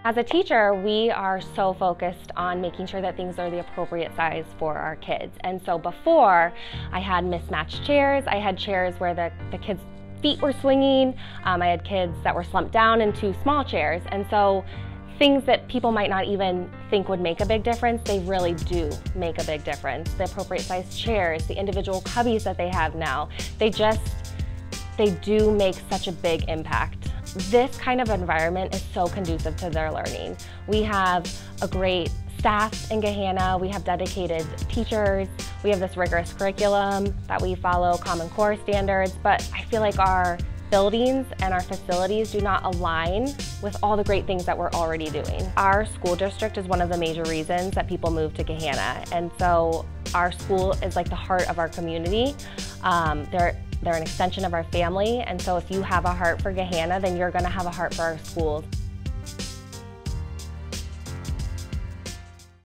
As a teacher, we are so focused on making sure that things are the appropriate size for our kids. And so before, I had mismatched chairs. I had chairs where the kids' feet were swinging. I had kids that were slumped down into small chairs. And so things that people might not even think would make a big difference, they really do make a big difference. The appropriate size chairs, the individual cubbies that they have now, they do make such a big impact. This kind of environment is so conducive to their learning. We have a great staff in Gahanna, we have dedicated teachers, we have this rigorous curriculum that we follow Common Core standards, but I feel like our buildings and our facilities do not align with all the great things that we're already doing. Our school district is one of the major reasons that people move to Gahanna, and so our school is like the heart of our community. They're an extension of our family, and so if you have a heart for Gahanna, then you're going to have a heart for our schools.